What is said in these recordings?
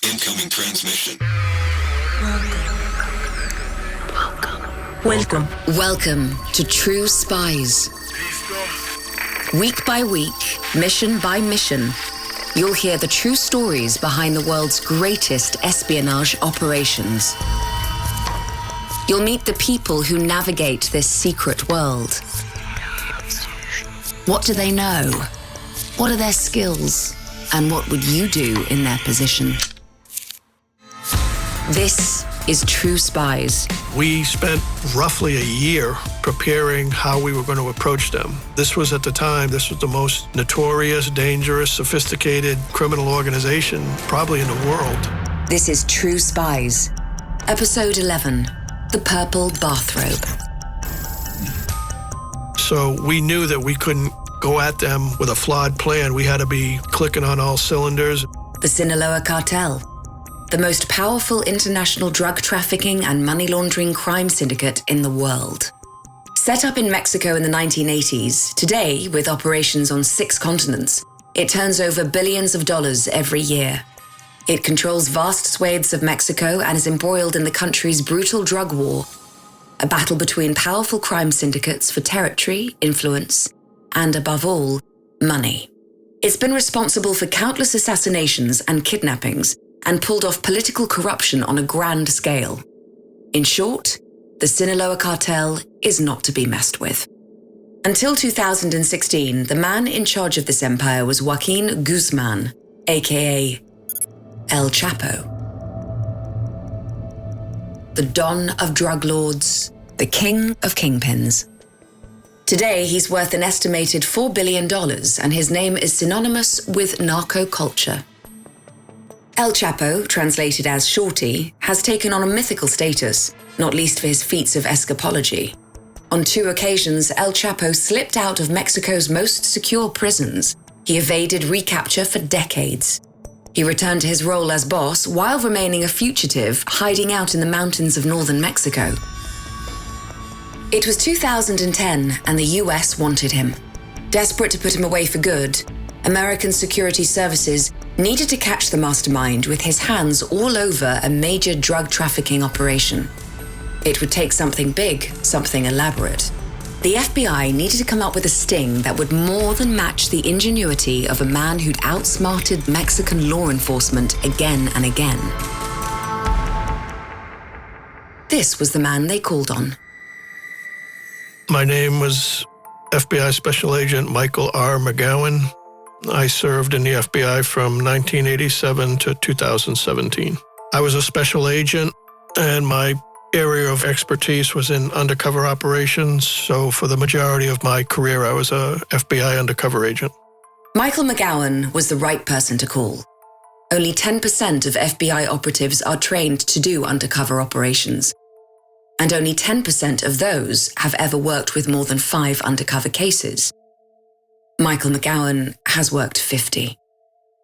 Incoming transmission. Welcome to True Spies. Week by week, mission by mission, you'll hear the true stories behind the world's greatest espionage operations. You'll meet the people who navigate this secret world. What do they know? What are their skills? And what would you do in their position? This is True Spies. We spent roughly a year preparing how we were going to approach them. This was at the time, this was the most notorious, dangerous, sophisticated criminal organization probably in the world. This is True Spies, Episode 11, The Purple Bathrobe. So we knew that we couldn't go at them with a flawed plan. We had to be clicking on all cylinders. The Sinaloa cartel, the most powerful international drug trafficking and money laundering crime syndicate in the world. Set up in Mexico in the 1980s, today, with operations on 6 continents, it turns over billions of dollars every year. It controls vast swathes of Mexico and is embroiled in the country's brutal drug war, a battle between powerful crime syndicates for territory, influence, and above all, money. It's been responsible for countless assassinations and kidnappings, and pulled off political corruption on a grand scale. In short, the Sinaloa cartel is not to be messed with. Until 2016, the man in charge of this empire was Joaquin Guzman, aka El Chapo. The Don of drug lords, the king of kingpins. Today, he's worth an estimated $4 billion, and his name is synonymous with narco culture. El Chapo, translated as Shorty, has taken on a mythical status, not least for his feats of escapology. On 2 occasions, El Chapo slipped out of Mexico's most secure prisons. He evaded recapture for decades. He returned to his role as boss while remaining a fugitive, hiding out in the mountains of northern Mexico. It was 2010, and the US wanted him. Desperate to put him away for good, American security services needed to catch the mastermind with his hands all over a major drug trafficking operation. It would take something big, something elaborate. The FBI needed to come up with a sting that would more than match the ingenuity of a man who'd outsmarted Mexican law enforcement again and again. This was the man they called on. My name was FBI Special Agent Michael R. McGowan. I served in the FBI from 1987 to 2017. I was a special agent, and my area of expertise was in undercover operations. So for the majority of my career, I was a FBI undercover agent. Michael McGowan was the right person to call. Only 10% of FBI operatives are trained to do undercover operations, and only 10% of those have ever worked with more than 5 undercover cases. Michael McGowan has worked 50.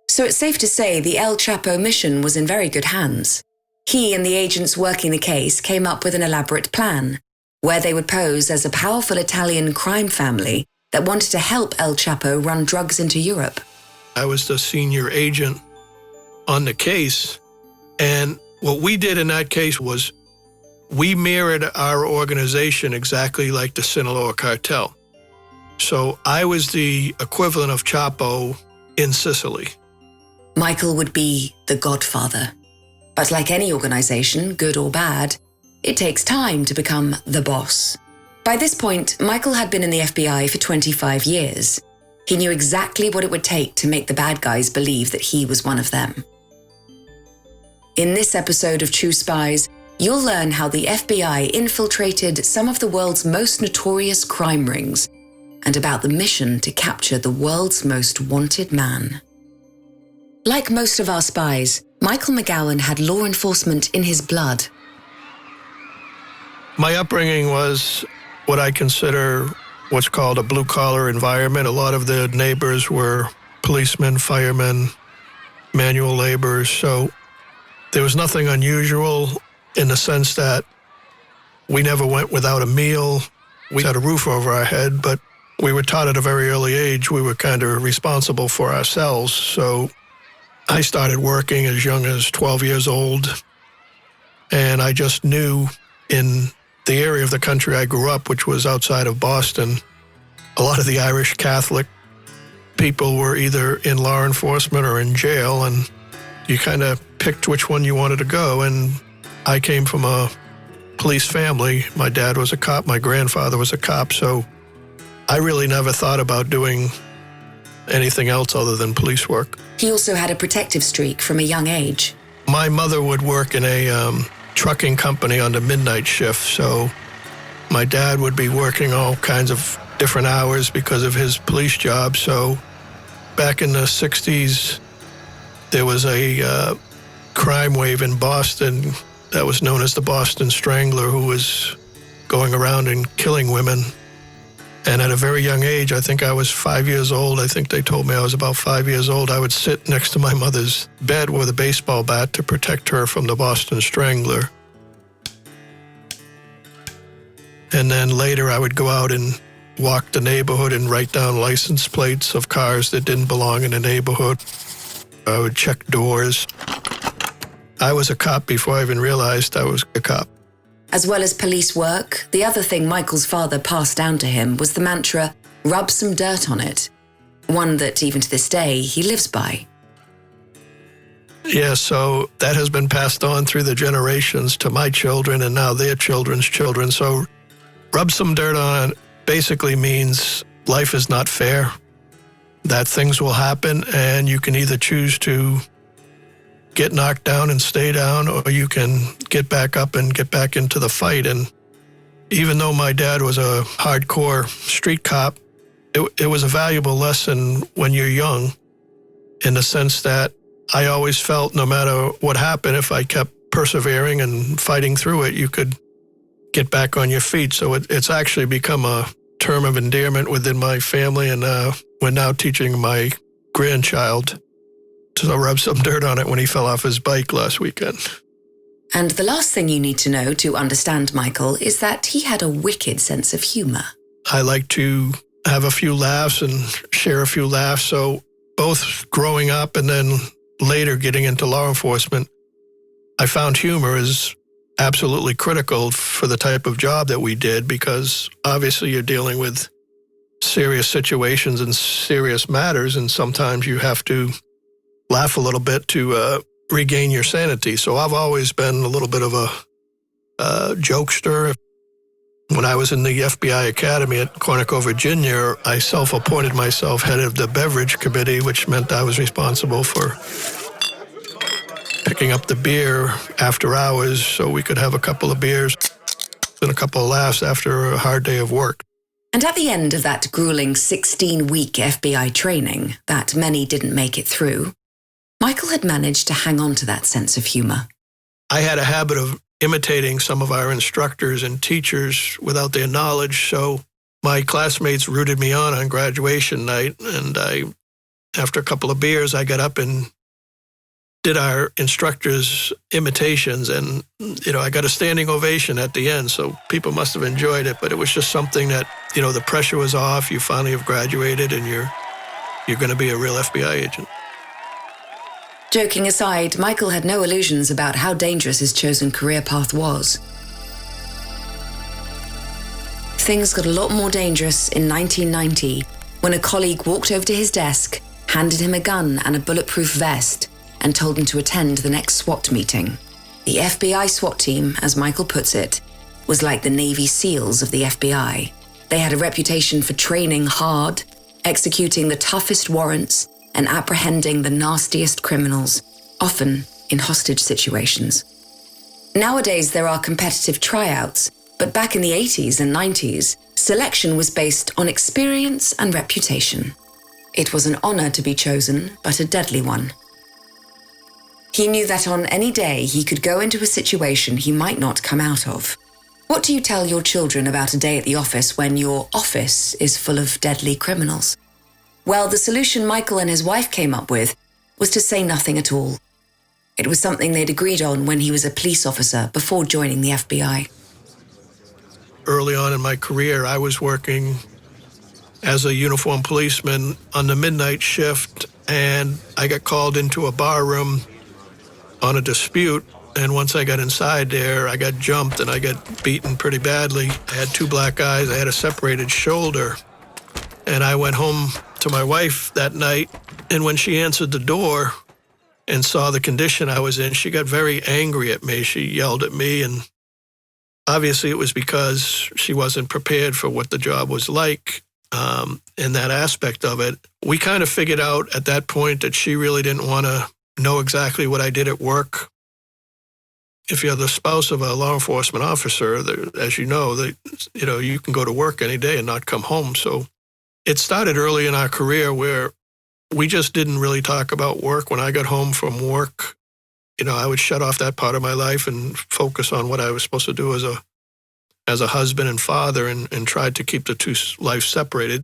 So it's safe to say the El Chapo mission was in very good hands. He and the agents working the case came up with an elaborate plan, where they would pose as a powerful Italian crime family that wanted to help El Chapo run drugs into Europe. I was the senior agent on the case, and what we did in that case was we mirrored our organization exactly like the Sinaloa cartel. So I was the equivalent of Chapo in Sicily. Michael would be the godfather. But like any organization, good or bad, it takes time to become the boss. By this point, Michael had been in the FBI for 25 years. He knew exactly what it would take to make the bad guys believe that he was one of them. In this episode of True Spies, you'll learn how the FBI infiltrated some of the world's most notorious crime rings, and about the mission to capture the world's most wanted man. Like most of our spies, Michael McGowan had law enforcement in his blood. My upbringing was what I consider what's called a blue-collar environment. A lot of the neighbors were policemen, firemen, manual laborers, so there was nothing unusual in the sense that we never went without a meal. We had a roof over our head, but we were taught at a very early age we were kind of responsible for ourselves. So I started working as young as 12 years old, and I just knew in the area of the country I grew up, which was outside of Boston, a lot of the Irish Catholic people were either in law enforcement or in jail, and you kind of picked which one you wanted to go. And I came from a police family. My dad was a cop, my grandfather was a cop, so I really never thought about doing anything else other than police work. He also had a protective streak from a young age. My mother would work in a trucking company on the midnight shift, so my dad would be working all kinds of different hours because of his police job. So back in the 60s, there was a crime wave in Boston that was known as the Boston Strangler, who was going around and killing women. And at a very young age, I think I was 5 years old. I think they told me I was about 5 years old. I would sit next to my mother's bed with a baseball bat to protect her from the Boston Strangler. And then later I would go out and walk the neighborhood and write down license plates of cars that didn't belong in the neighborhood. I would check doors. I was a cop before I even realized I was a cop. As well as police work, the other thing Michael's father passed down to him was the mantra, rub some dirt on it, one that even to this day he lives by. Yeah, so that has been passed on through the generations to my children and now their children's children. So rub some dirt on it basically means life is not fair, that things will happen, and you can either choose to get knocked down and stay down, or you can get back up and get back into the fight. And even though my dad was a hardcore street cop, it was a valuable lesson when you're young, in the sense that I always felt no matter what happened, if I kept persevering and fighting through it, you could get back on your feet. So it's actually become a term of endearment within my family, and we're now teaching my grandchild to rub some dirt on it when he fell off his bike last weekend. And the last thing you need to know to understand Michael is that he had a wicked sense of humor. I like to have a few laughs and share a few laughs. So both growing up and then later getting into law enforcement, I found humor is absolutely critical for the type of job that we did, because obviously you're dealing with serious situations and serious matters, and sometimes you have to laugh a little bit to regain your sanity. So I've always been a little bit of a jokester. When I was in the FBI Academy at Quantico, Virginia, I self-appointed myself head of the beverage committee, which meant I was responsible for picking up the beer after hours so we could have a couple of beers and a couple of laughs after a hard day of work. And at the end of that grueling 16-week FBI training that many didn't make it through, Michael had managed to hang on to that sense of humor. I had a habit of imitating some of our instructors and teachers without their knowledge, so my classmates rooted me on graduation night, and after a couple of beers, I got up and did our instructors' imitations, and I got a standing ovation at the end, so people must have enjoyed it, but it was just something that, the pressure was off, you finally have graduated, and you're going to be a real FBI agent. Joking aside, Michael had no illusions about how dangerous his chosen career path was. Things got a lot more dangerous in 1990 when a colleague walked over to his desk, handed him a gun and a bulletproof vest, and told him to attend the next SWAT meeting. The FBI SWAT team, as Michael puts it, was like the Navy SEALs of the FBI. They had a reputation for training hard, executing the toughest warrants, and apprehending the nastiest criminals, often in hostage situations. Nowadays, there are competitive tryouts, but back in the 80s and 90s, selection was based on experience and reputation. It was an honor to be chosen, but a deadly one. He knew that on any day he could go into a situation he might not come out of. What do you tell your children about a day at the office when your office is full of deadly criminals? Well, the solution Michael and his wife came up with was to say nothing at all. It was something they'd agreed on when he was a police officer before joining the FBI. Early on in my career, I was working as a uniformed policeman on the midnight shift, and I got called into a bar room on a dispute. And once I got inside there, I got jumped and I got beaten pretty badly. I had 2 black eyes, I had a separated shoulder. And I went home to my wife that night, and when she answered the door and saw the condition I was in, she got very angry at me. She yelled at me, and obviously it was because she wasn't prepared for what the job was like. In that aspect of it, we kind of figured out at that point that she really didn't want to know exactly what I did at work. If you're the spouse of a law enforcement officer, as you know, you can go to work any day and not come home. So it started early in our career where we just didn't really talk about work. When I got home from work, I would shut off that part of my life and focus on what I was supposed to do as a husband and father, and tried to keep the two lives separated.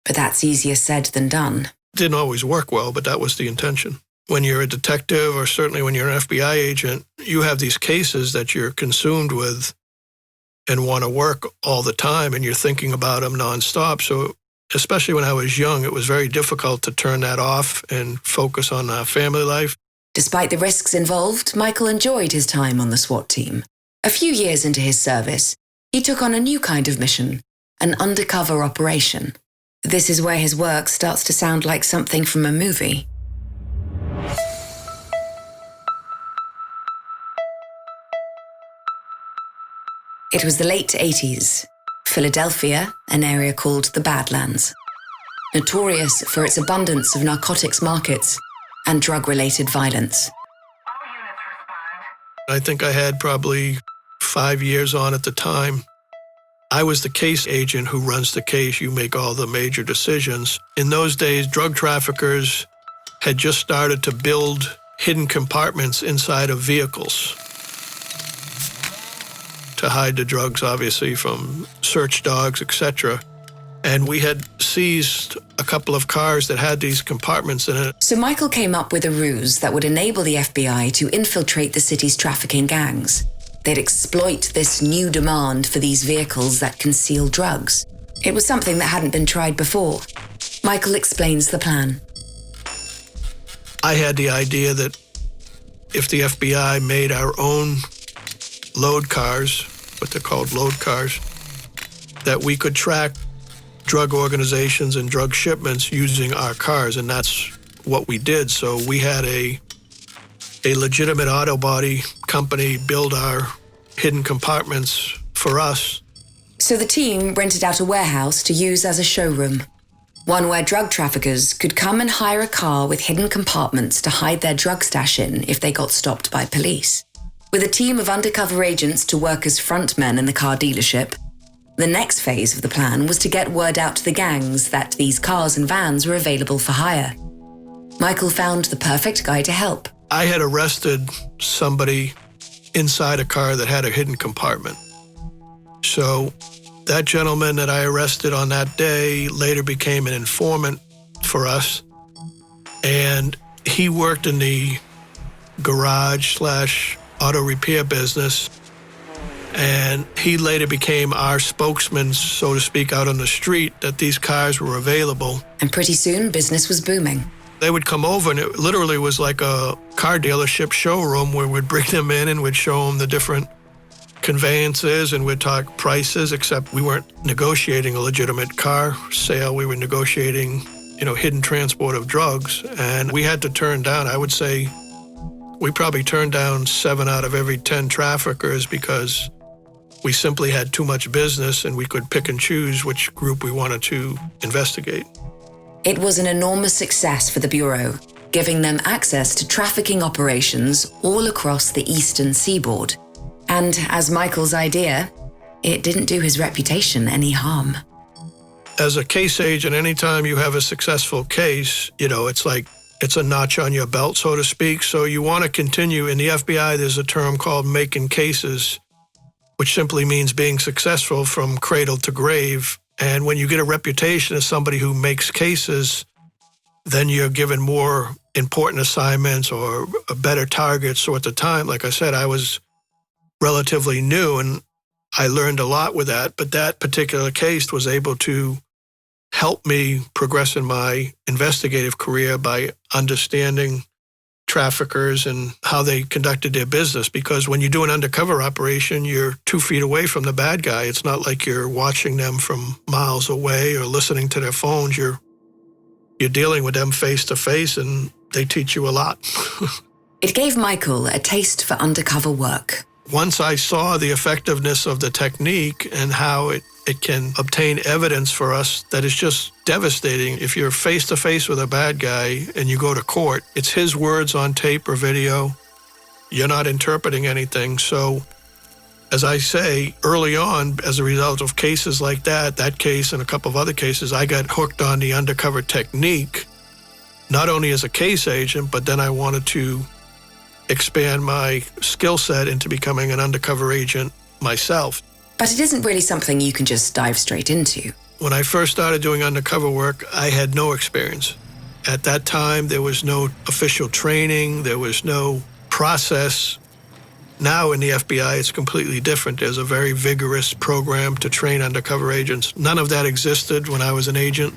But that's easier said than done. Didn't always work well, but that was the intention. When you're a detective, or certainly when you're an FBI agent, you have these cases that you're consumed with and want to work all the time, and you're thinking about them nonstop. So especially when I was young, it was very difficult to turn that off and focus on family life. Despite the risks involved, Michael enjoyed his time on the SWAT team. A few years into his service, he took on a new kind of mission, an undercover operation. This is where his work starts to sound like something from a movie. It was the late 80s. Philadelphia, an area called the Badlands, notorious for its abundance of narcotics markets and drug-related violence. I think I had probably 5 years on at the time. I was the case agent who runs the case. You make all the major decisions. In those days, drug traffickers had just started to build hidden compartments inside of vehicles to hide the drugs, obviously, from search dogs, etc. And we had seized a couple of cars that had these compartments in it. So Michael came up with a ruse that would enable the FBI to infiltrate the city's trafficking gangs. They'd exploit this new demand for these vehicles that conceal drugs. It was something that hadn't been tried before. Michael explains the plan. I had the idea that if the FBI made our own load cars, what they're called load cars, that we could track drug organizations and drug shipments using our cars, and that's what we did. So we had a legitimate auto body company build our hidden compartments for us. So the team rented out a warehouse to use as a showroom, one where drug traffickers could come and hire a car with hidden compartments to hide their drug stash in if they got stopped by police. With a team of undercover agents to work as frontmen in the car dealership, the next phase of the plan was to get word out to the gangs that these cars and vans were available for hire. Michael found the perfect guy to help. I had arrested somebody inside a car that had a hidden compartment. So that gentleman that I arrested on that day later became an informant for us. And he worked in the garage/auto repair business. And he later became our spokesman, so to speak, out on the street, that these cars were available. And pretty soon, business was booming. They would come over, and it literally was like a car dealership showroom where we'd bring them in and we'd show them the different conveyances and we'd talk prices, except we weren't negotiating a legitimate car sale. We were negotiating, hidden transport of drugs. And we had to turn down, I would say, we probably turned down 7 out of every 10 traffickers because we simply had too much business and we could pick and choose which group we wanted to investigate. It was an enormous success for the Bureau, giving them access to trafficking operations all across the eastern seaboard. And as Michael's idea, it didn't do his reputation any harm. As a case agent, anytime you have a successful case, it's a notch on your belt, so to speak. So you want to continue. In the FBI, there's a term called making cases, which simply means being successful from cradle to grave. And when you get a reputation as somebody who makes cases, then you're given more important assignments or better targets. So at the time, like I said, I was relatively new and I learned a lot with that. But that particular case was able to helped me progress in my investigative career by understanding traffickers and how they conducted their business. Because when you do an undercover operation, you're 2 feet away from the bad guy. It's not like you're watching them from miles away or listening to their phones. You're dealing with them face to face, and they teach you a lot. It gave Michael a taste for undercover work. Once I saw the effectiveness of the technique and how it can obtain evidence for us that is just devastating. If you're face to face with a bad guy and you go to court, it's his words on tape or video. You're not interpreting anything. So, as I say, early on, as a result of cases like that case and a couple of other cases, I got hooked on the undercover technique, not only as a case agent, but then I wanted to expand my skill set into becoming an undercover agent myself. But it isn't really something you can just dive straight into. When I first started doing undercover work, I had no experience. At that time, there was no official training. There was no process. Now in the FBI, it's completely different. There's a very vigorous program to train undercover agents. None of that existed when I was an agent.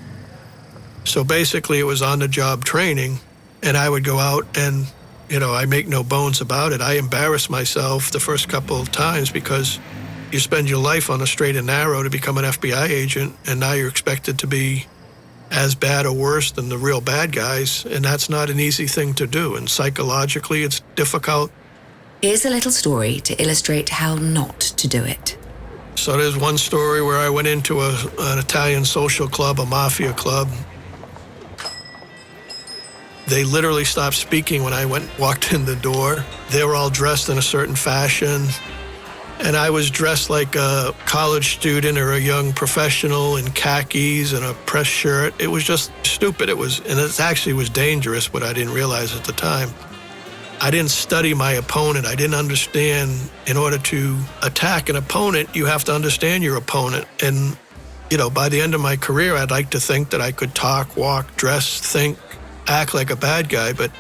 So basically, it was on-the-job training, and I would go out and, I make no bones about it. I embarrassed myself the first couple of times because you spend your life on a straight and narrow to become an FBI agent, and now you're expected to be as bad or worse than the real bad guys, and that's not an easy thing to do, and psychologically it's difficult. Here's a little story to illustrate how not to do it. So there's one story where I went into an Italian social club, a mafia club. They literally stopped speaking when I walked in the door. They were all dressed in a certain fashion, and I was dressed like a college student or a young professional in khakis and a press shirt. It was just stupid. It actually was dangerous, but I didn't realize at the time. I didn't study my opponent. I didn't understand. In order to attack an opponent, you have to understand your opponent. And, by the end of my career, I'd like to think that I could talk, walk, dress, think, act like a bad guy. But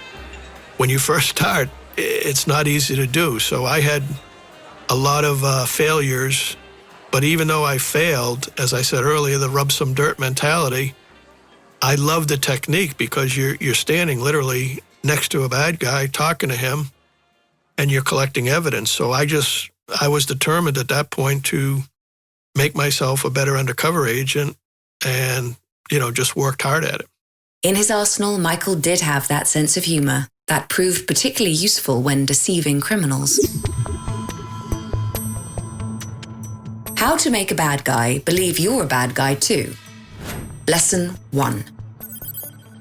when you first start, it's not easy to do. So I had a lot of failures, but even though I failed, as I said earlier, the rub some dirt mentality, I love the technique because you're standing literally next to a bad guy, talking to him, and you're collecting evidence. So I was determined at that point to make myself a better undercover agent and, just worked hard at it. In his arsenal, Michael did have that sense of humor that proved particularly useful when deceiving criminals. How to make a bad guy believe you're a bad guy too. Lesson 1.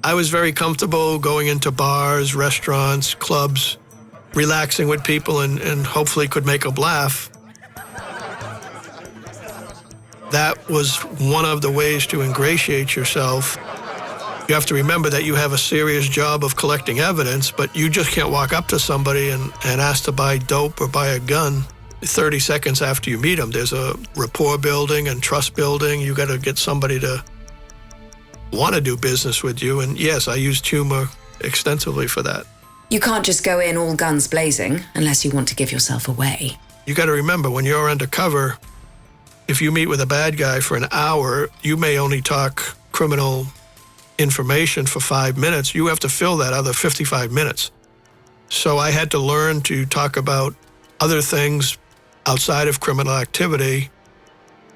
I was very comfortable going into bars, restaurants, clubs, relaxing with people and hopefully could make them laugh. That was one of the ways to ingratiate yourself. You have to remember that you have a serious job of collecting evidence, but you just can't walk up to somebody and ask to buy dope or buy a gun 30 seconds after you meet them. There's a rapport building and trust building. You got to get somebody to want to do business with you. And yes, I used humor extensively for that. You can't just go in all guns blazing unless you want to give yourself away. You got to remember, when you're undercover, if you meet with a bad guy for an hour, you may only talk criminal information for 5 minutes. You have to fill that other 55 minutes. So I had to learn to talk about other things outside of criminal activity.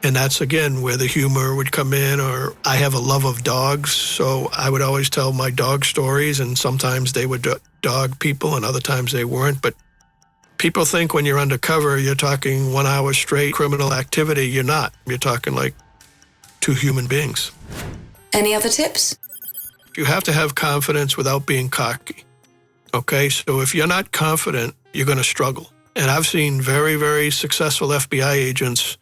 And that's, again, where the humor would come in. Or I have a love of dogs, so I would always tell my dog stories, and sometimes they were dog people and other times they weren't. But people think when you're undercover, you're talking 1 hour straight criminal activity. You're not. You're talking like two human beings. Any other tips? You have to have confidence without being cocky. Okay, so if you're not confident, you're going to struggle. And I've seen very, very successful FBI agents,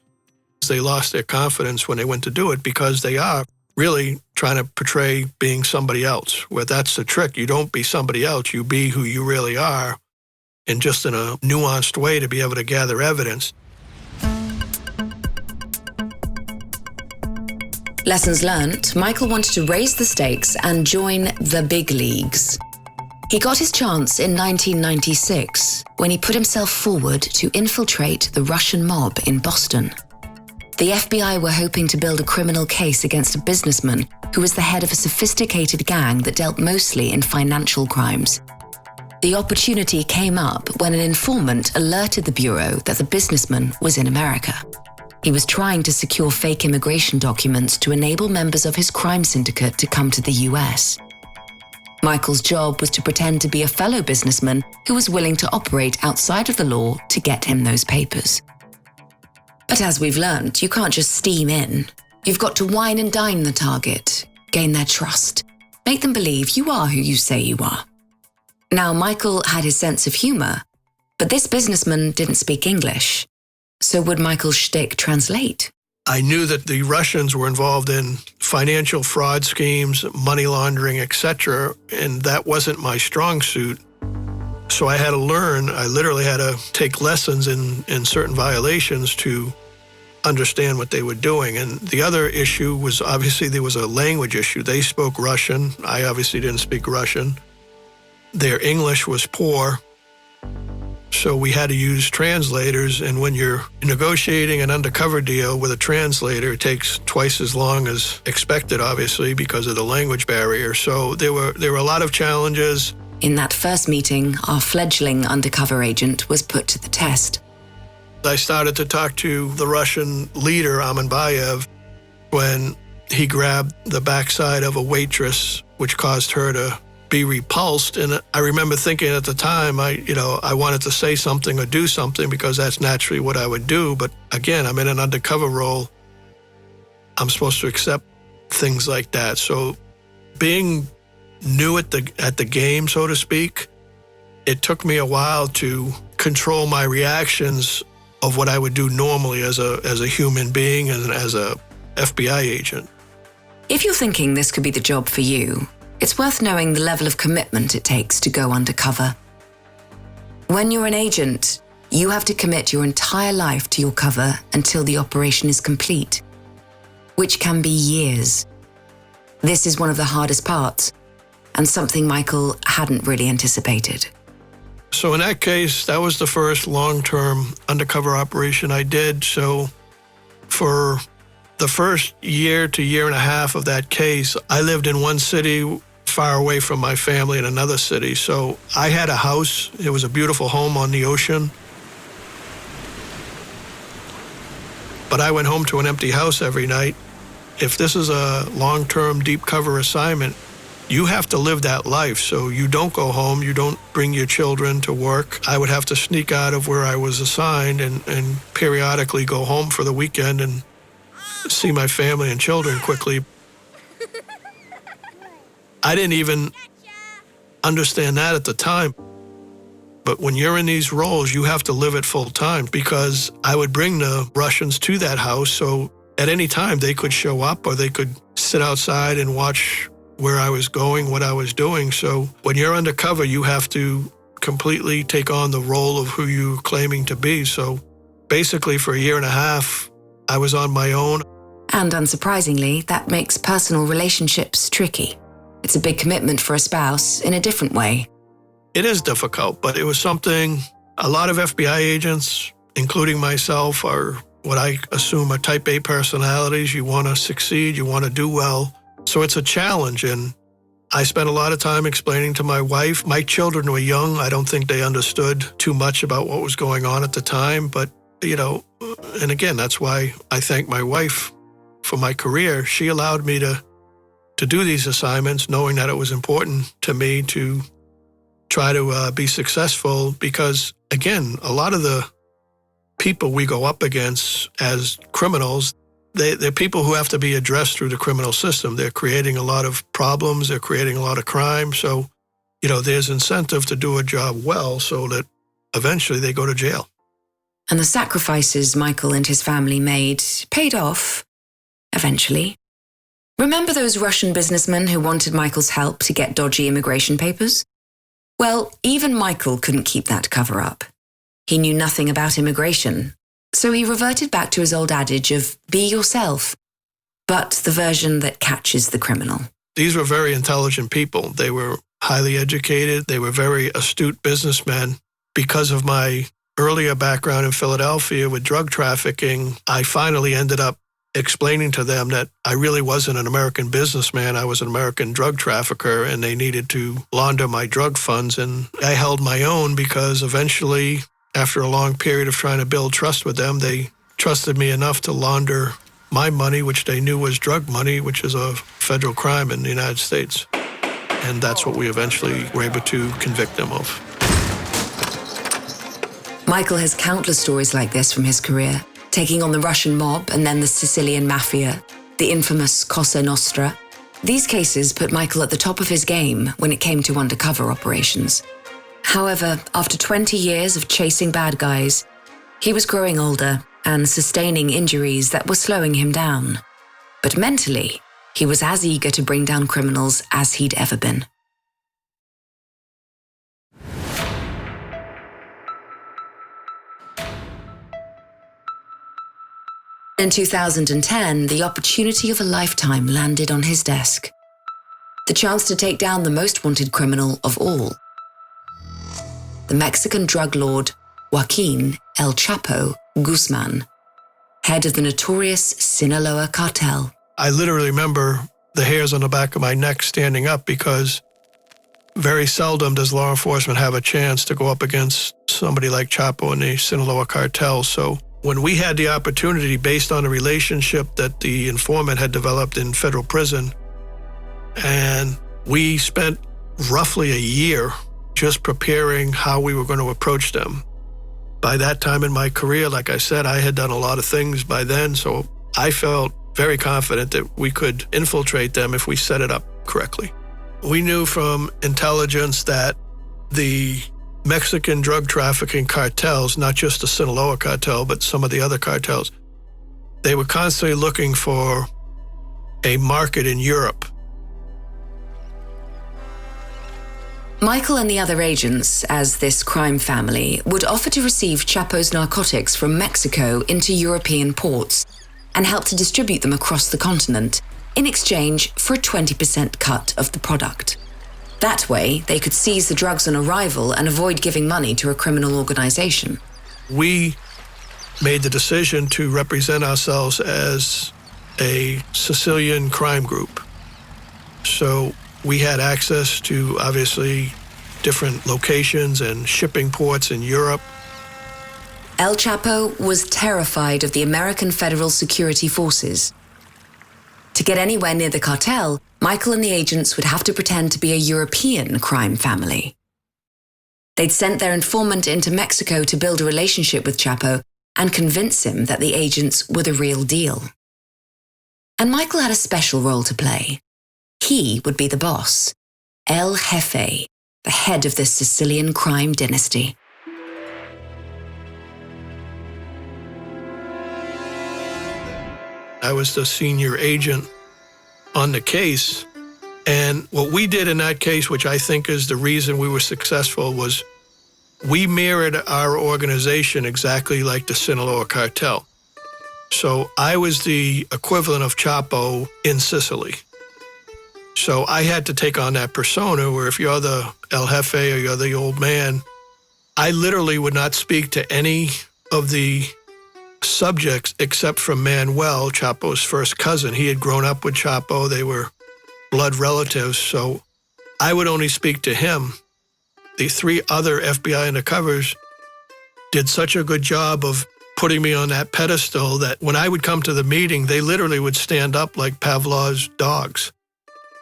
they lost their confidence when they went to do it because they are really trying to portray being somebody else. Well, that's the trick. You don't be somebody else. You be who you really are, and just in a nuanced way to be able to gather evidence. Lessons learned, Michael wanted to raise the stakes and join the big leagues. He got his chance in 1996 when he put himself forward to infiltrate the Russian mob in Boston. The FBI were hoping to build a criminal case against a businessman who was the head of a sophisticated gang that dealt mostly in financial crimes. The opportunity came up when an informant alerted the Bureau that the businessman was in America. He was trying to secure fake immigration documents to enable members of his crime syndicate to come to the US. Michael's job was to pretend to be a fellow businessman who was willing to operate outside of the law to get him those papers. But as we've learned, you can't just steam in. You've got to wine and dine the target, gain their trust, make them believe you are who you say you are. Now, Michael had his sense of humor, but this businessman didn't speak English. So would Michael's shtick translate? I knew that the Russians were involved in financial fraud schemes, money laundering, etc., and that wasn't my strong suit. So I had to learn, I literally had to take lessons in certain violations to understand what they were doing. And the other issue was obviously there was a language issue. They spoke Russian. I obviously didn't speak Russian. Their English was poor. So we had to use translators. And when you're negotiating an undercover deal with a translator, it takes twice as long as expected, obviously, because of the language barrier. So there were a lot of challenges. In that first meeting, our fledgling undercover agent was put to the test. I started to talk to the Russian leader, Amanbayev, when he grabbed the backside of a waitress, which caused her to be repulsed. And I remember thinking at the time, I wanted to say something or do something because that's naturally what I would do. But again, I'm in an undercover role. I'm supposed to accept things like that. So being new at the game, so to speak, it took me a while to control my reactions of what I would do normally as a human being and as a FBI agent. If you're thinking this could be the job for you, it's worth knowing the level of commitment it takes to go undercover. When you're an agent, you have to commit your entire life to your cover until the operation is complete, which can be years. This is one of the hardest parts, and something Michael hadn't really anticipated. So in that case, that was the first long-term undercover operation I did. So for the first year to year and a half of that case, I lived in one city far away from my family in another city. So I had a house. It was a beautiful home on the ocean. But I went home to an empty house every night. If this is a long-term deep cover assignment, you have to live that life. So you don't go home, you don't bring your children to work. I would have to sneak out of where I was assigned and periodically go home for the weekend and see my family and children quickly. I didn't even understand that at the time. But when you're in these roles, you have to live it full time, because I would bring the Russians to that house. So at any time they could show up or they could sit outside and watch where I was going, what I was doing. So when you're undercover, you have to completely take on the role of who you're claiming to be. So basically for a year and a half, I was on my own. And unsurprisingly, that makes personal relationships tricky. It's a big commitment for a spouse in a different way. It is difficult, but it was something a lot of FBI agents, including myself, are what I assume are type A personalities. You want to succeed, you want to do well. So it's a challenge, and I spent a lot of time explaining to my wife. My children were young. I don't think they understood too much about what was going on at the time, but, and again, that's why I thank my wife for my career. She allowed me to do these assignments, knowing that it was important to me to try to be successful, because, again, a lot of the people we go up against as criminals, they're people who have to be addressed through the criminal system. They're creating a lot of problems. They're creating a lot of crime. So, there's incentive to do a job well so that eventually they go to jail. And the sacrifices Michael and his family made paid off, eventually. Remember those Russian businessmen who wanted Michael's help to get dodgy immigration papers? Well, even Michael couldn't keep that cover up. He knew nothing about immigration, so he reverted back to his old adage of be yourself, but the version that catches the criminal. These were very intelligent people. They were highly educated. They were very astute businessmen. Because of my earlier background in Philadelphia with drug trafficking, I finally ended up explaining to them that I really wasn't an American businessman. I was an American drug trafficker, and they needed to launder my drug funds. And I held my own because eventually, after a long period of trying to build trust with them, they trusted me enough to launder my money, which they knew was drug money, which is a federal crime in the United States. And that's what we eventually were able to convict them of. Michael has countless stories like this from his career, taking on the Russian mob and then the Sicilian mafia, the infamous Cosa Nostra. These cases put Michael at the top of his game when it came to undercover operations. However, after 20 years of chasing bad guys, he was growing older and sustaining injuries that were slowing him down. But mentally, he was as eager to bring down criminals as he'd ever been. In 2010, the opportunity of a lifetime landed on his desk. The chance to take down the most wanted criminal of all. The Mexican drug lord, Joaquin El Chapo Guzman, head of the notorious Sinaloa cartel. I literally remember the hairs on the back of my neck standing up because very seldom does law enforcement have a chance to go up against somebody like Chapo and the Sinaloa cartel. So when we had the opportunity, based on a relationship that the informant had developed in federal prison, and we spent roughly a year just preparing how we were going to approach them. By that time in my career, like I said, I had done a lot of things by then, so I felt very confident that we could infiltrate them if we set it up correctly. We knew from intelligence that the Mexican drug trafficking cartels, not just the Sinaloa cartel, but some of the other cartels, they were constantly looking for a market in Europe. Michael and the other agents, as this crime family, would offer to receive Chapo's narcotics from Mexico into European ports and help to distribute them across the continent in exchange for a 20% cut of the product. That way, they could seize the drugs on arrival and avoid giving money to a criminal organization. We made the decision to represent ourselves as a Sicilian crime group. So we had access to, obviously, different locations and shipping ports in Europe. El Chapo was terrified of the American Federal Security Forces. To get anywhere near the cartel, Michael and the agents would have to pretend to be a European crime family. They'd sent their informant into Mexico to build a relationship with Chapo and convince him that the agents were the real deal. And Michael had a special role to play. He would be the boss, El Jefe, the head of the Sicilian crime dynasty. I was the senior agent on the case, and what we did in that case, which I think is the reason we were successful, was we mirrored our organization exactly like the Sinaloa cartel. So I was the equivalent of Chapo in Sicily. So I had to take on that persona where if you're the El Jefe or you're the old man, I literally would not speak to any of the subjects except for Manuel, Chapo's first cousin. He had grown up with Chapo. They were blood relatives, so I would only speak to him. The three other FBI undercovers did such a good job of putting me on that pedestal that when I would come to the meeting, they literally would stand up like Pavlov's dogs.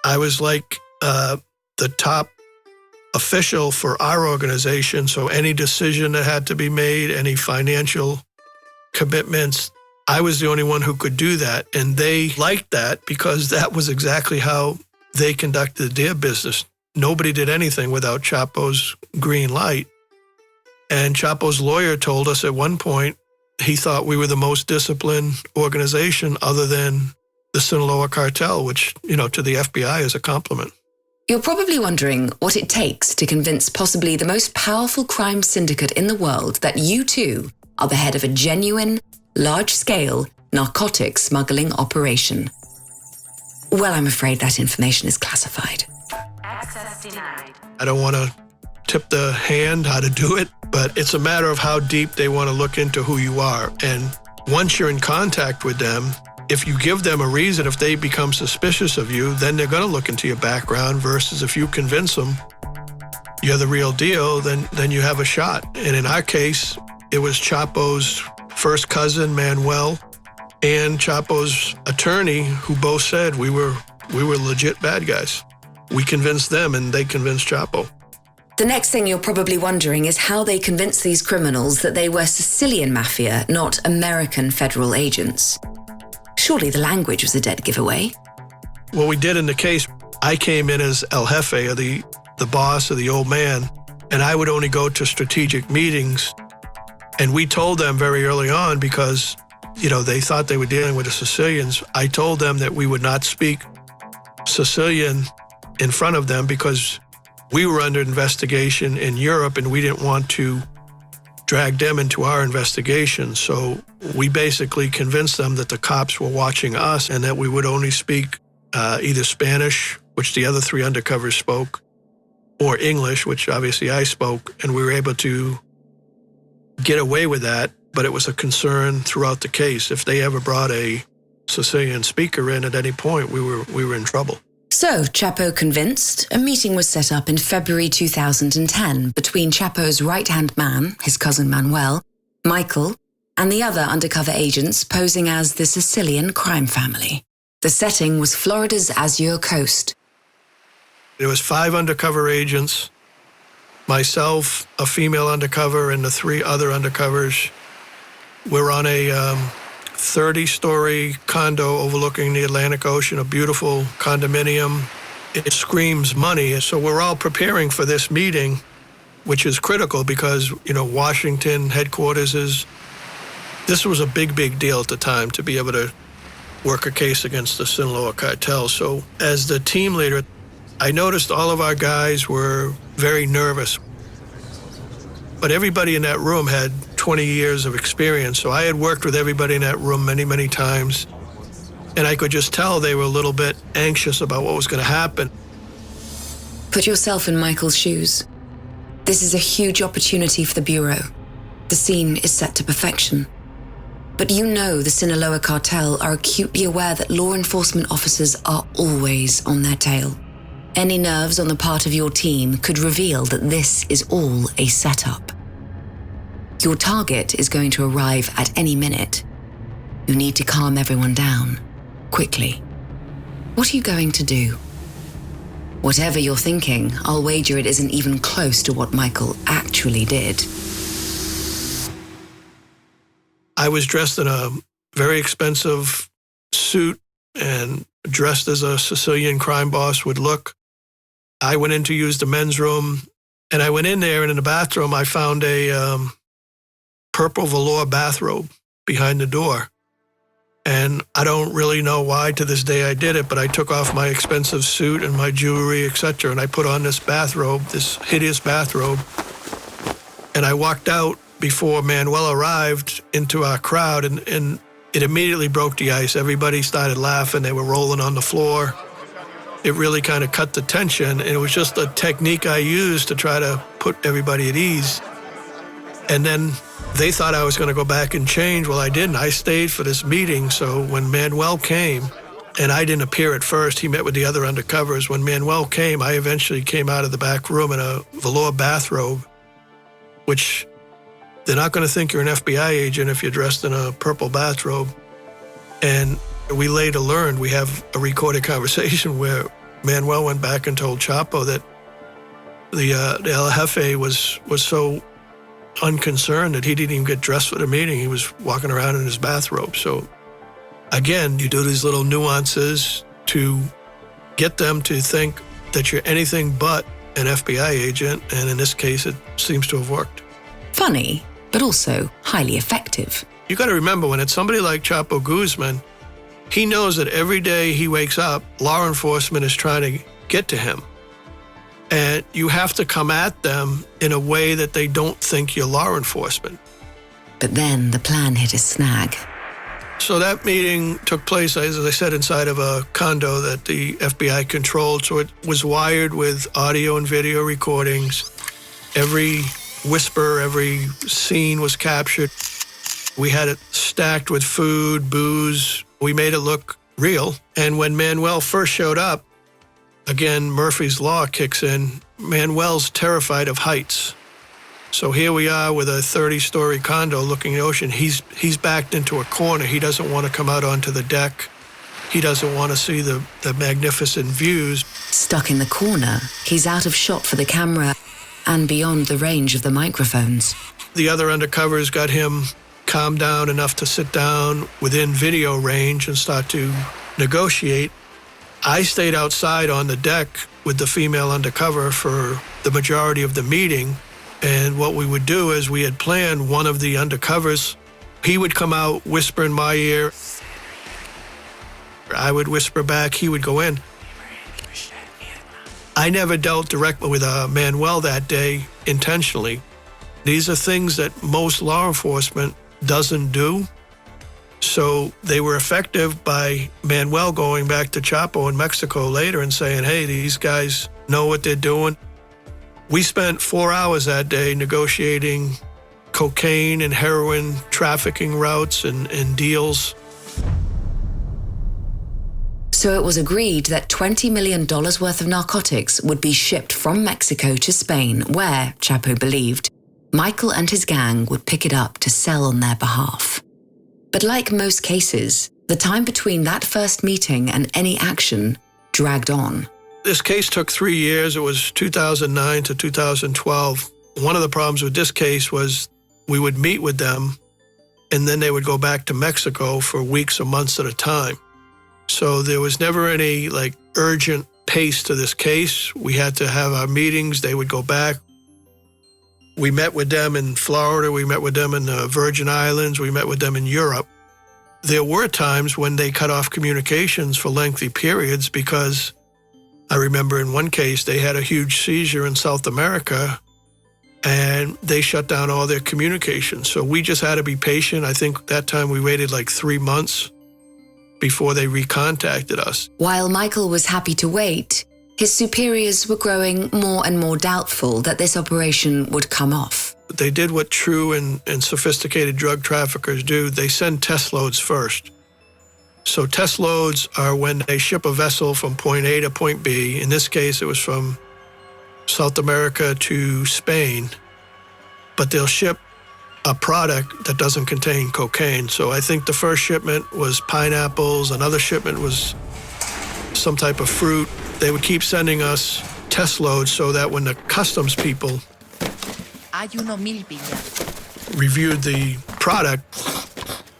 I was like the top official for our organization, so any decision that had to be made, any financial commitments, I was the only one who could do that. And they liked that because that was exactly how they conducted their business. Nobody did anything without Chapo's green light. And Chapo's lawyer told us at one point he thought we were the most disciplined organization other than the Sinaloa cartel, which, to the FBI is a compliment. You're probably wondering what it takes to convince possibly the most powerful crime syndicate in the world that you too are the head of a genuine, large-scale narcotics smuggling operation. Well, I'm afraid that information is classified. Access denied. I don't want to tip the hand how to do it, but it's a matter of how deep they want to look into who you are. And once you're in contact with them, if you give them a reason, if they become suspicious of you, then they're going to look into your background, versus if you convince them you're the real deal, then you have a shot. And in our case, it was Chapo's first cousin, Manuel, and Chapo's attorney, who both said we were legit bad guys. We convinced them and they convinced Chapo. The next thing you're probably wondering is how they convinced these criminals that they were Sicilian mafia, not American federal agents. Surely the language was a dead giveaway. What we did in the case, I came in as El Jefe, or the boss, or the old man, and I would only go to strategic meetings. And we told them very early on, because, they thought they were dealing with the Sicilians. I told them that we would not speak Sicilian in front of them because we were under investigation in Europe and we didn't want to drag them into our investigation. So we basically convinced them that the cops were watching us and that we would only speak either Spanish, which the other three undercovers spoke, or English, which obviously I spoke, and we were able to get away with that. But it was a concern throughout the case. If they ever brought a Sicilian speaker in at any point, we were in trouble. So, Chapo convinced, a meeting was set up in February 2010 between Chapo's right-hand man, his cousin Manuel, Michael, and the other undercover agents posing as the Sicilian crime family. The setting was Florida's Azure Coast. There was 5 undercover agents, myself, a female undercover, and the 3 other undercovers. We're on a 30-story condo overlooking the Atlantic Ocean, a beautiful condominium. It screams money. So we're all preparing for this meeting, which is critical because, Washington headquarters this was a big, big deal at the time to be able to work a case against the Sinaloa cartel. So as the team leader, I noticed all of our guys were very nervous. But everybody in that room had 20 years of experience. So I had worked with everybody in that room many, many times. And I could just tell they were a little bit anxious about what was going to happen. Put yourself in Michael's shoes. This is a huge opportunity for the Bureau. The scene is set to perfection. But the Sinaloa cartel are acutely aware that law enforcement officers are always on their tail. Any nerves on the part of your team could reveal that this is all a setup. Your target is going to arrive at any minute. You need to calm everyone down, quickly. What are you going to do? Whatever you're thinking, I'll wager it isn't even close to what Michael actually did. I was dressed in a very expensive suit and dressed as a Sicilian crime boss would look. I went in to use the men's room, and I went in there, and in the bathroom, I found a purple velour bathrobe behind the door. And I don't really know why to this day I did it, but I took off my expensive suit and my jewelry, etc., and I put on this bathrobe, this hideous bathrobe, and I walked out before Manuel arrived into our crowd, and it immediately broke the ice. Everybody started laughing. They were rolling on the floor. It really kind of cut the tension, and it was just a technique I used to try to put everybody at ease. And then they thought I was going to go back and change. Well, I didn't. I stayed for this meeting. So when Manuel came, and I didn't appear at first, he met with the other undercovers. When Manuel came, I eventually came out of the back room in a velour bathrobe, which they're not going to think you're an FBI agent if you're dressed in a purple bathrobe. And we later learned, we have a recorded conversation where Manuel went back and told Chapo that the El Jefe was so unconcerned that he didn't even get dressed for the meeting. He was walking around in his bathrobe. So again, you do these little nuances to get them to think that you're anything but an FBI agent, and in this case, it seems to have worked. Funny, but also highly effective. You got to remember, when it's somebody like Chapo Guzman, he knows that every day he wakes up, law enforcement is trying to get to him. And you have to come at them in a way that they don't think you're law enforcement. But then the plan hit a snag. So that meeting took place, as I said, inside of a condo that the FBI controlled. So it was wired with audio and video recordings. Every whisper, every scene was captured. We had it stacked with food, booze. We made it look real. And when Manuel first showed up, again, Murphy's Law kicks in. Manuel's terrified of heights. So here we are with a 30-story condo looking at the ocean. He's backed into a corner. He doesn't want to come out onto the deck. He doesn't want to see the magnificent views. Stuck in the corner, he's out of shot for the camera and beyond the range of the microphones. The other undercovers got him calmed down enough to sit down within video range and start to negotiate. I stayed outside on the deck with the female undercover for the majority of the meeting. And what we would do is we had planned one of the undercovers. He would come out, whisper in my ear. I would whisper back. He would go in. I never dealt directly with Manuel that day intentionally. These are things that most law enforcement doesn't do. So they were effective by Manuel going back to Chapo in Mexico later and saying, hey, these guys know what they're doing. We spent 4 hours that day negotiating cocaine and heroin trafficking routes and deals. So it was agreed that $20 million worth of narcotics would be shipped from Mexico to Spain, where, Chapo believed, Michael and his gang would pick it up to sell on their behalf. But like most cases, the time between that first meeting and any action dragged on. This case took 3 years. It was 2009 to 2012. One of the problems with this case was we would meet with them, and then they would go back to Mexico for weeks or months at a time. So there was never any urgent pace to this case. We had to have our meetings. They would go back. We met with them in Florida. We met with them in the Virgin Islands. We met with them in Europe. There were times when they cut off communications for lengthy periods because I remember in one case they had a huge seizure in South America and they shut down all their communications. So we just had to be patient. I think that time we waited 3 months before they recontacted us. While Michael was happy to wait, his superiors were growing more and more doubtful that this operation would come off. They did what true and sophisticated drug traffickers do. They send test loads first. So test loads are when they ship a vessel from point A to point B. In this case, it was from South America to Spain. But they'll ship a product that doesn't contain cocaine. So I think the first shipment was pineapples. Another shipment was some type of fruit. They would keep sending us test loads so that when the customs people reviewed the product,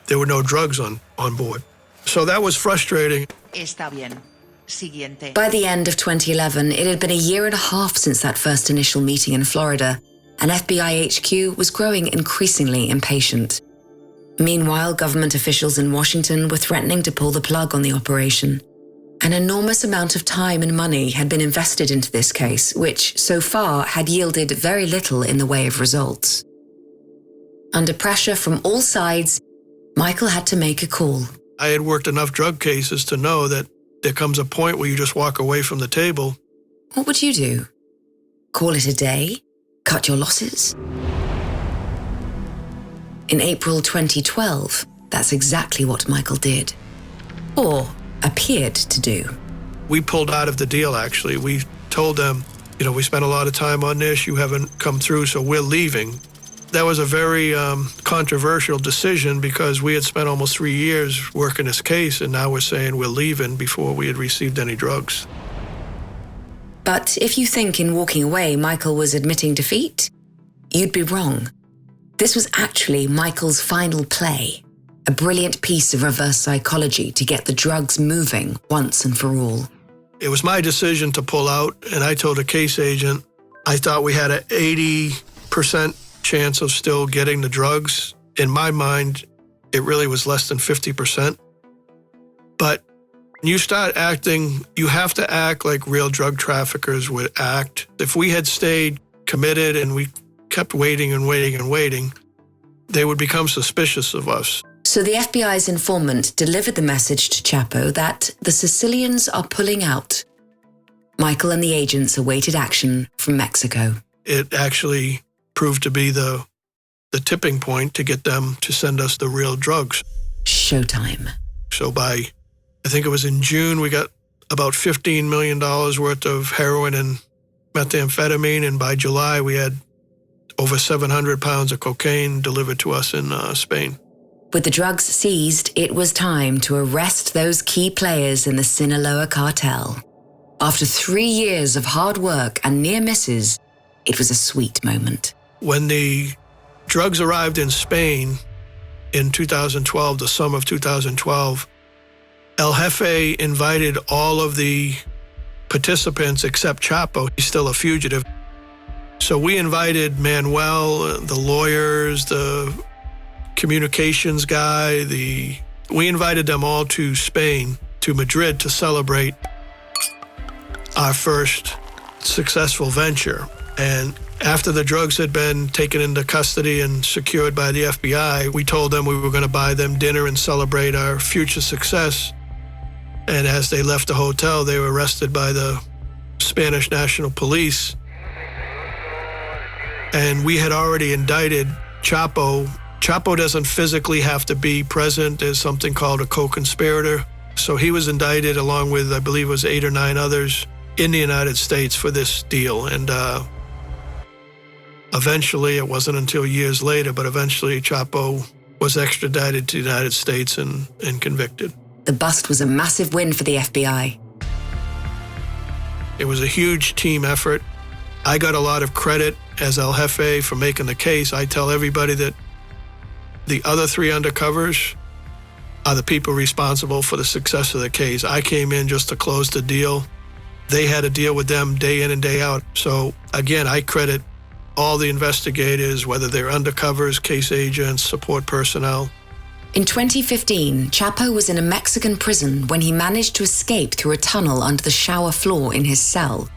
there were no drugs on board. So that was frustrating. By the end of 2011, it had been a year and a half since that first initial meeting in Florida, and FBI HQ was growing increasingly impatient. Meanwhile, government officials in Washington were threatening to pull the plug on the operation. An enormous amount of time and money had been invested into this case, which so far had yielded very little in the way of results. Under pressure from all sides, Michael had to make a call. I had worked enough drug cases to know that there comes a point where you just walk away from the table. What would you do? Call it a day? Cut your losses? In April 2012, that's exactly what Michael did. Or appeared to do. We pulled out of the deal, actually. We told them, we spent a lot of time on this, you haven't come through, so we're leaving. That was a very controversial decision because we had spent almost 3 years working this case, and now we're saying we're leaving before we had received any drugs. But if you think in walking away Michael was admitting defeat, you'd be wrong. This was actually Michael's final play, a brilliant piece of reverse psychology to get the drugs moving once and for all. It was my decision to pull out, and I told a case agent I thought we had an 80% chance of still getting the drugs. In my mind, it really was less than 50%. But you start acting, you have to act like real drug traffickers would act. If we had stayed committed and we kept waiting and waiting and waiting, they would become suspicious of us. So the FBI's informant delivered the message to Chapo that the Sicilians are pulling out. Michael and the agents awaited action from Mexico. it actually proved to be the tipping point to get them to send us the real drugs. Showtime. So I think it was in June, we got about $15 million worth of heroin and methamphetamine, and by July we had over 700 pounds of cocaine delivered to us in Spain. With the drugs seized, it was time to arrest those key players in the Sinaloa cartel. After 3 years of hard work and near misses, it was a sweet moment. When the drugs arrived in Spain in 2012, the summer of 2012, El Jefe invited all of the participants except Chapo. He's still a fugitive. So we invited Manuel, the lawyers, the communications guy, we invited them all to Spain, to Madrid, to celebrate our first successful venture. And after the drugs had been taken into custody and secured by the FBI, we told them we were going to buy them dinner and celebrate our future success. And as they left the hotel, they were arrested by the Spanish National Police. And we had already indicted Chapo. Chapo doesn't physically have to be present. There's something called a co-conspirator. So he was indicted along with, I believe it was 8 or 9 others in the United States for this deal. And eventually, it wasn't until years later, but eventually Chapo was extradited to the United States and convicted. The bust was a massive win for the FBI. It was a huge team effort. I got a lot of credit as El Jefe for making the case. I tell everybody that the other 3 undercovers are the people responsible for the success of the case. I came in just to close the deal. They had to deal with them day in and day out. So again, I credit all the investigators, whether they're undercovers, case agents, support personnel. In 2015, Chapo was in a Mexican prison when he managed to escape through a tunnel under the shower floor in his cell.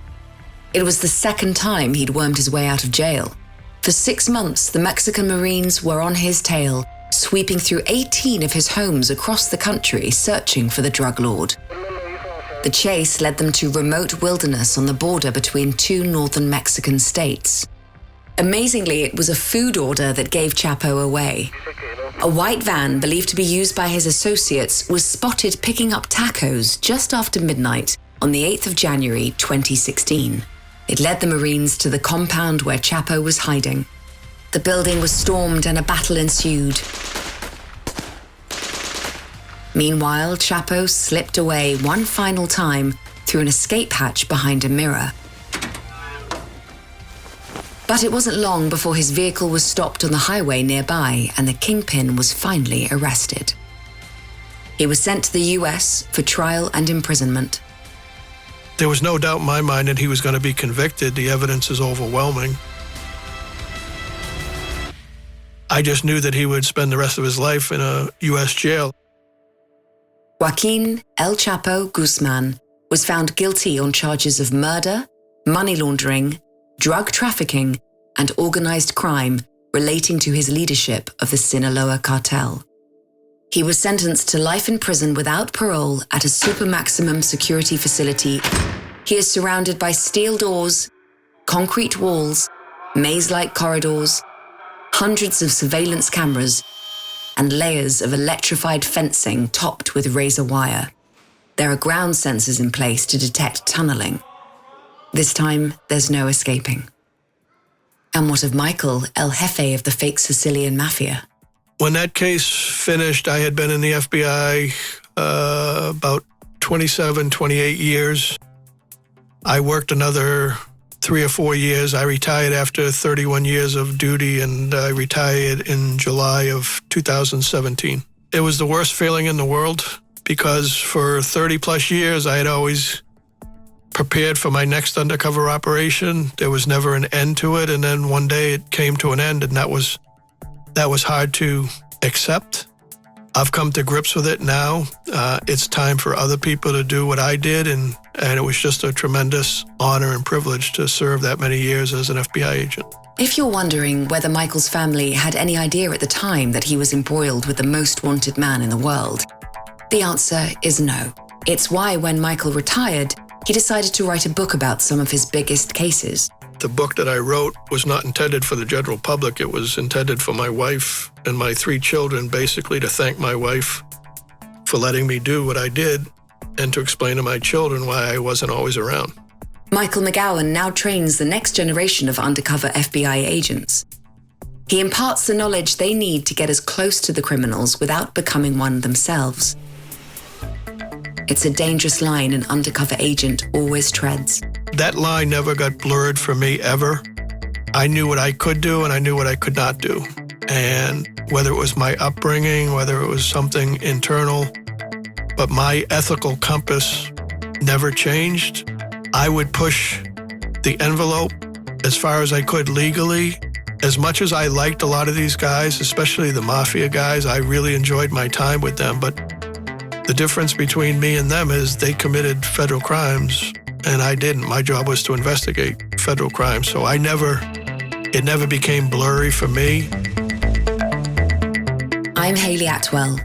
It was the second time he'd wormed his way out of jail. For 6 months, the Mexican Marines were on his tail, sweeping through 18 of his homes across the country, searching for the drug lord. The chase led them to remote wilderness on the border between 2 northern Mexican states. Amazingly, it was a food order that gave Chapo away. A white van believed to be used by his associates was spotted picking up tacos just after midnight on the 8th of January 2016. It led the Marines to the compound where Chapo was hiding. The building was stormed and a battle ensued. Meanwhile, Chapo slipped away one final time through an escape hatch behind a mirror. But it wasn't long before his vehicle was stopped on the highway nearby and the kingpin was finally arrested. He was sent to the US for trial and imprisonment. There was no doubt in my mind that he was going to be convicted. The evidence is overwhelming. I just knew that he would spend the rest of his life in a US jail. Joaquin El Chapo Guzman was found guilty on charges of murder, money laundering, drug trafficking, and organized crime relating to his leadership of the Sinaloa cartel. He was sentenced to life in prison without parole at a super maximum security facility. He is surrounded by steel doors, concrete walls, maze-like corridors, hundreds of surveillance cameras, and layers of electrified fencing topped with razor wire. There are ground sensors in place to detect tunneling. This time, there's no escaping. And what of Michael, El Jefe of the fake Sicilian mafia? When that case finished, I had been in the FBI about 27, 28 years. I worked another 3 or 4 years. I retired after 31 years of duty, and I retired in July of 2017. It was the worst feeling in the world because for 30 plus years, I had always prepared for my next undercover operation. There was never an end to it, and then one day it came to an end, and that was hard to accept. I've come to grips with it now. It's time for other people to do what I did, and it was just a tremendous honor and privilege to serve that many years as an FBI agent. If you're wondering whether Michael's family had any idea at the time that he was embroiled with the most wanted man in the world, the answer is no. It's why when Michael retired, he decided to write a book about some of his biggest cases. The book that I wrote was not intended for the general public. It was intended for my wife and my 3 children, basically to thank my wife for letting me do what I did and to explain to my children why I wasn't always around. Michael McGowan now trains the next generation of undercover FBI agents. He imparts the knowledge they need to get as close to the criminals without becoming one themselves. It's a dangerous line an undercover agent always treads. That line never got blurred for me, ever. I knew what I could do and I knew what I could not do. And whether it was my upbringing, whether it was something internal, but my ethical compass never changed. I would push the envelope as far as I could legally. As much as I liked a lot of these guys, especially the mafia guys, I really enjoyed my time with them. But the difference between me and them is they committed federal crimes and I didn't. My job was to investigate federal crimes. So it never became blurry for me. I'm Hayley Atwell.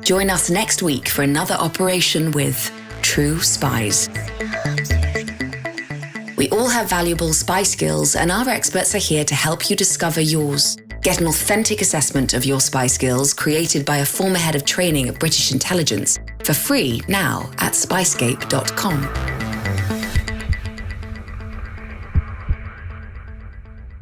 Join us next week for another operation with True Spies. We all have valuable spy skills, and our experts are here to help you discover yours. Get an authentic assessment of your spy skills created by a former head of training at British intelligence for free now at SPYSCAPE.com.